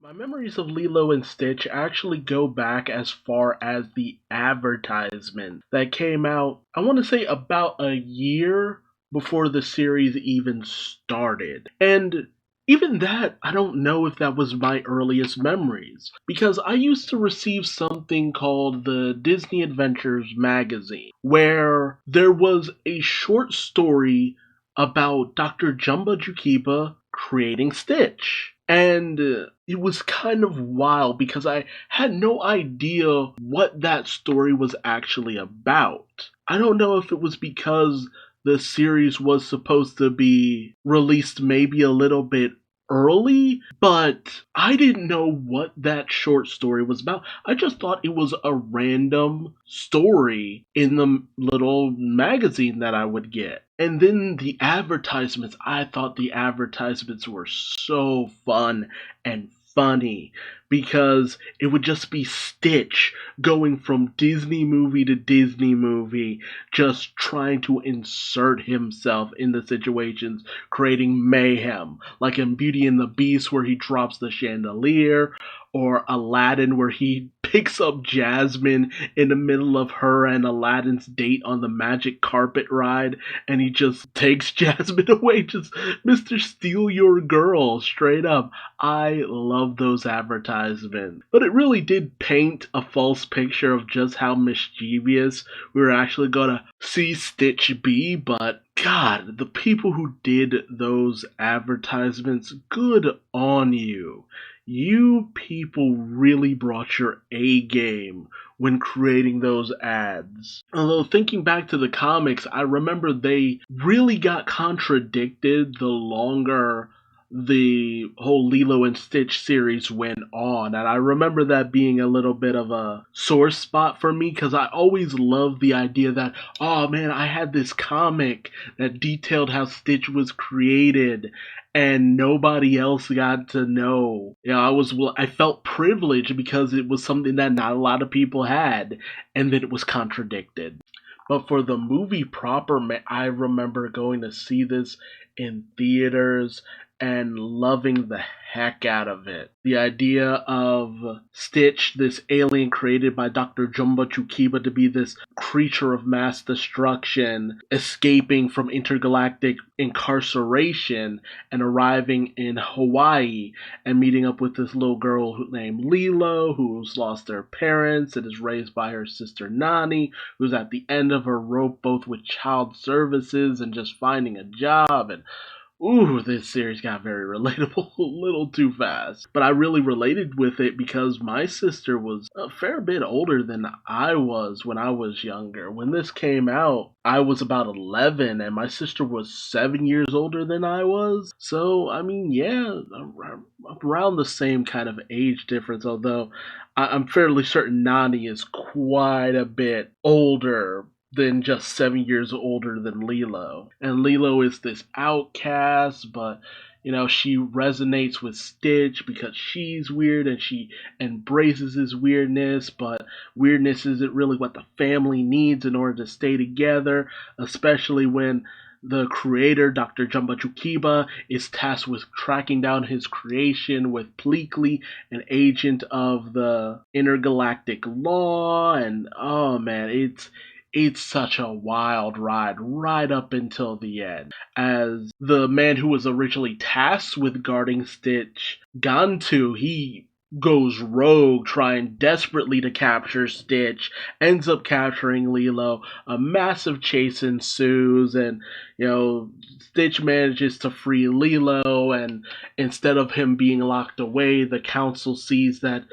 My memories of Lilo and Stitch actually go back as far as the advertisement that came out, I want to say about a year before the series even started. And even that, I don't know if that was my earliest memories. Because I used to receive something called the Disney Adventures magazine, where there was a short story about Dr. Jumba Jukiba creating Stitch. And it was kind of wild because I had no idea what that story was actually about. I don't know if it was because the series was supposed to be released maybe a little bit early, but I didn't know what that short story was about. I just thought it was a random story in the little magazine that I would get. And then the advertisements, I thought the advertisements were so fun and funny because it would just be Stitch going from Disney movie to Disney movie, just trying to insert himself in the situations, creating mayhem, like in Beauty and the Beast where he drops the chandelier, or Aladdin where he picks up Jasmine in the middle of her and Aladdin's date on the magic carpet ride, and he just takes Jasmine away, just Mr. Steal Your Girl, straight up. I love those advertisements. But it really did paint a false picture of just how mischievous we were actually gonna see Stitch be, but God, the people who did those advertisements, good on you. You people really brought your A game when creating those ads. Although thinking back to the comics, I remember they really got contradicted the longer the whole Lilo and Stitch series went on. And I remember that being a little bit of a sore spot for me because I always loved the idea that, oh man, I had this comic that detailed how Stitch was created and nobody else got to know. I felt privileged because it was something that not a lot of people had, and then it was contradicted. But for the movie proper, I remember going to see this in theaters and loving the heck out of it. The idea of Stitch, this alien created by Dr. Jumba Chukiba to be this creature of mass destruction, escaping from intergalactic incarceration and arriving in Hawaii and meeting up with this little girl named Lilo, who's lost her parents and is raised by her sister Nani, who's at the end of her rope both with child services and just finding a job. And ooh, this series got very relatable a little too fast. But I really related with it because my sister was a fair bit older than I was when I was younger. When this came out, I was about 11 and my sister was 7 years older than I was. So, I mean, yeah, around the same kind of age difference, although I'm fairly certain Nani is quite a bit older than just 7 years older than Lilo. And Lilo is this outcast, but she resonates with Stitch because she's weird and she embraces his weirdness, but weirdness isn't really what the family needs in order to stay together, especially when the creator, Dr. Jumba Chukiba, is tasked with tracking down his creation with Pleakley, an agent of the intergalactic law, and oh man, it's such a wild ride right up until the end. As the man who was originally tasked with guarding Stitch, Gantu, he goes rogue trying desperately to capture Stitch, ends up capturing Lilo, a massive chase ensues, and Stitch manages to free Lilo, and instead of him being locked away, the council sees that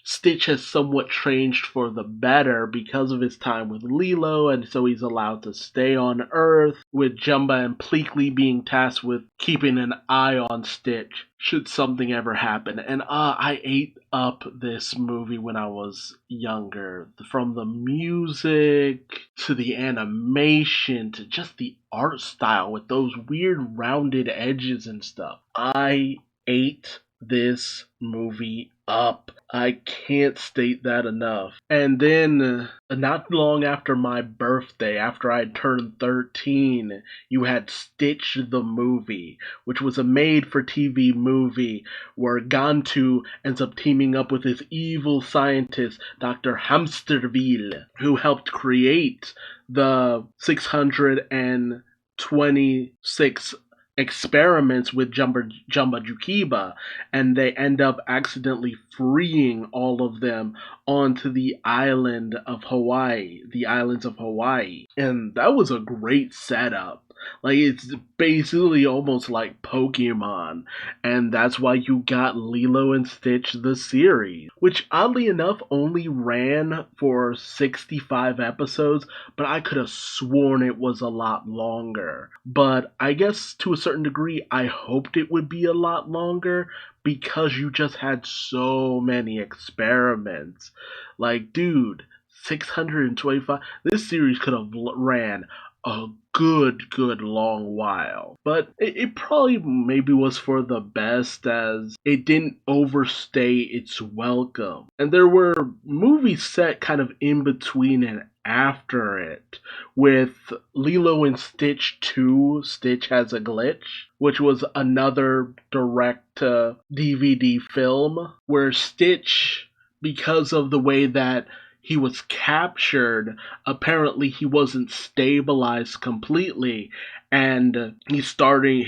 Stitch has somewhat changed for the better because of his time with Lilo, and so he's allowed to stay on Earth, with Jumba and Pleakley being tasked with keeping an eye on Stitch should something ever happen. And I ate up this movie when I was younger. From the music to the animation to just the art style with those weird rounded edges and stuff. I ate this movie up. I can't state that enough. And then, not long after my birthday, after I turned 13, you had Stitch the movie, which was a made for TV movie where Gantu ends up teaming up with his evil scientist, Dr. Hamsterville, who helped create the 626 experiments with Jumba Jukiba, and they end up accidentally freeing all of them onto the island of Hawaii, the islands of Hawaii. And that was a great setup. Like, it's basically almost like Pokemon, and that's why you got Lilo and Stitch the series, which oddly enough only ran for 65 episodes, but I could have sworn it was a lot longer. But I guess to a certain degree, I hoped it would be a lot longer because you just had so many experiments. Like, dude, 625. This series could have ran a good long while. But it probably maybe was for the best, as it didn't overstay its welcome. And there were movies set kind of in between and after it, with Lilo and Stitch 2, Stitch Has a Glitch, which was another direct to DVD film where Stitch, because of the way that he was captured, apparently he wasn't stabilized completely, and his body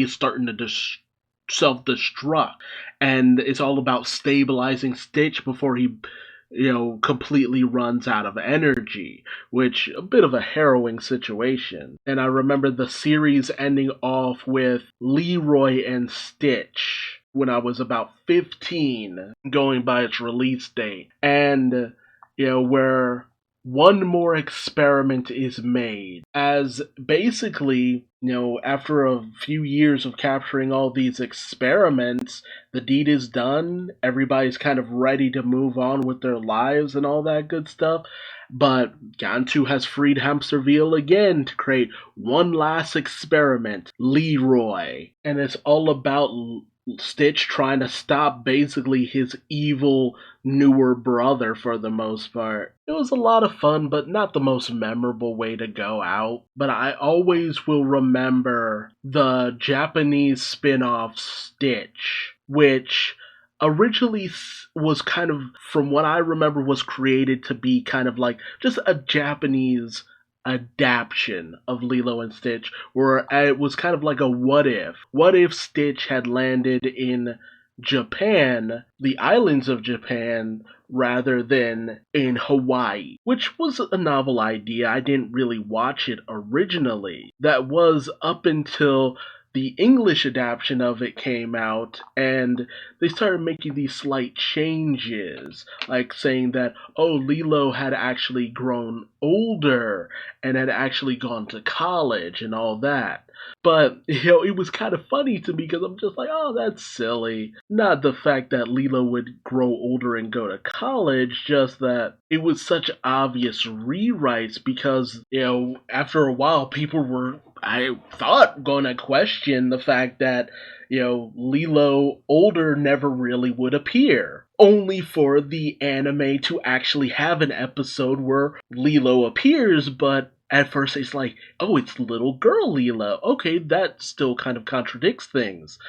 is starting to self-destruct, and it's all about stabilizing Stitch before he completely runs out of energy, which a bit of a harrowing situation. And I remember the series ending off with Leroy and Stitch when I was about 15, going by its release date. And where one more experiment is made, as basically, after a few years of capturing all these experiments, the deed is done, everybody's kind of ready to move on with their lives and all that good stuff, but Gantu has freed Hamsterville again to create one last experiment, Leroy, and it's all about Stitch trying to stop basically his evil newer brother for the most part. It was a lot of fun, but not the most memorable way to go out. But I always will remember the Japanese spin-off Stitch, which originally was kind of, from what I remember, was created to be kind of like just a Japanese adaptation of Lilo and Stitch, where it was kind of like a what if. What if Stitch had landed in Japan, the islands of Japan, rather than in Hawaii, which was a novel idea. I didn't really watch it originally. That was up until the English adaptation of it came out, and they started making these slight changes, like saying that, Lilo had actually grown older and had actually gone to college and all that. But, it was kind of funny to me because I'm just like, oh, that's silly. Not the fact that Lilo would grow older and go to college, just that it was such obvious rewrites because, after a while, people were, I thought, going to question the fact that, Lilo older never really would appear. Only for the anime to actually have an episode where Lilo appears, but at first it's like, oh, it's little girl Lilo. Okay, that still kind of contradicts things.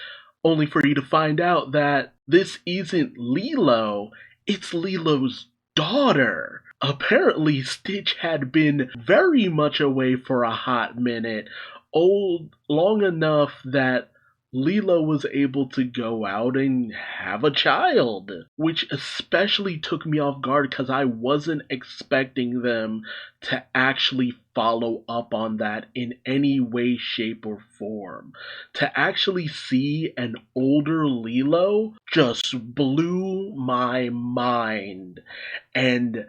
Only for you to find out that this isn't Lilo, it's Lilo's daughter. Apparently, Stitch had been very much away for a hot minute, long enough that Lilo was able to go out and have a child, which especially took me off guard because I wasn't expecting them to actually follow up on that in any way, shape, or form. To actually see an older Lilo just blew my mind, and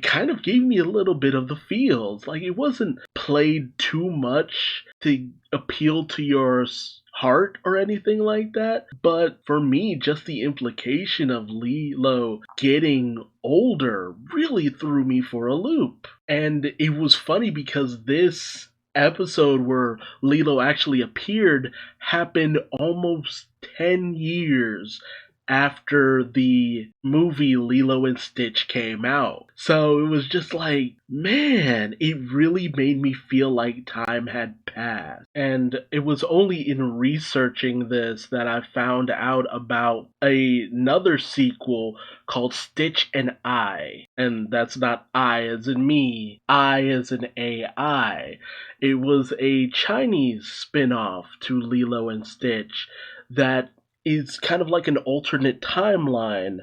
kind of gave me a little bit of the feels. Like, it wasn't played too much to appeal to your heart or anything like that, but for me, just the implication of Lilo getting older really threw me for a loop. And it was funny because this episode where Lilo actually appeared happened almost 10 years after the movie Lilo and Stitch came out. So it was just like, man, it really made me feel like time had passed. And it was only in researching this that I found out about another sequel called Stitch and I. And that's not I as in me, I as in AI. It was a Chinese spin off to Lilo and Stitch that is kind of like an alternate timeline.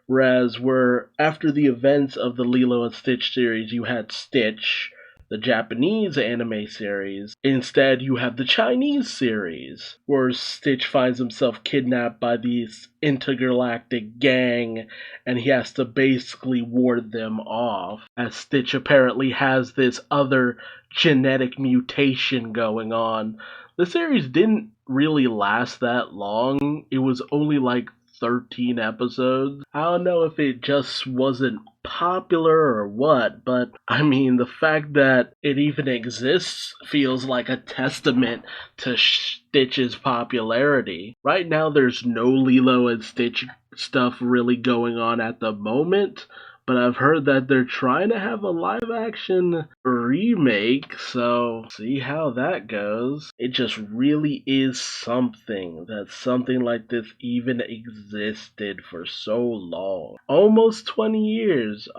Whereas where after the events of the Lilo and Stitch series, you had Stitch, the Japanese anime series. Instead, you have the Chinese series, where Stitch finds himself kidnapped by this intergalactic gang, and he has to basically ward them off, as Stitch apparently has this other genetic mutation going on. The series didn't really last that long. It was only like 13 episodes. I don't know if it just wasn't popular or what, but I mean, the fact that it even exists feels like a testament to Stitch's popularity. Right now, there's no Lilo and Stitch stuff really going on at the moment, but I've heard that they're trying to have a live action remake, so see how that goes. It just really is something that something like this even existed for so long. Almost 20 years,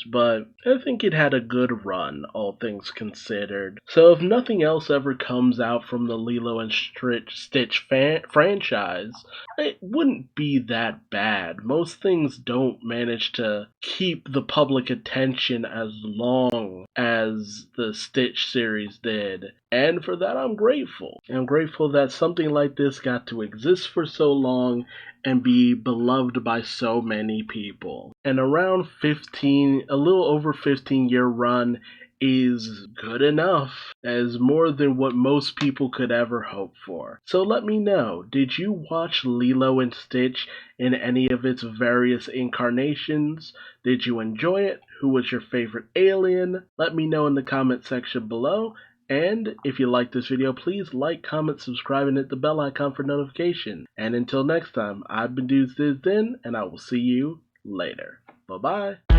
but I think it had a good run, all things considered. So if nothing else ever comes out from the Lilo and Stitch franchise, it wouldn't be that bad. Most things don't manage to keep the public attention as long as the Stitch series did. And for that, I'm grateful. I'm grateful that something like this got to exist for so long and be beloved by so many people. And around 15, a little over 15-year run is good enough, as more than what most people could ever hope for. So let me know, did you watch Lilo and Stitch in any of its various incarnations? Did you enjoy it? Who was your favorite alien? Let me know in the comment section below. And if you like this video, please like, comment, subscribe, and hit the bell icon for notification. And until next time, I've been Duuz-Diz-Din, and I will see you later. Bye-bye.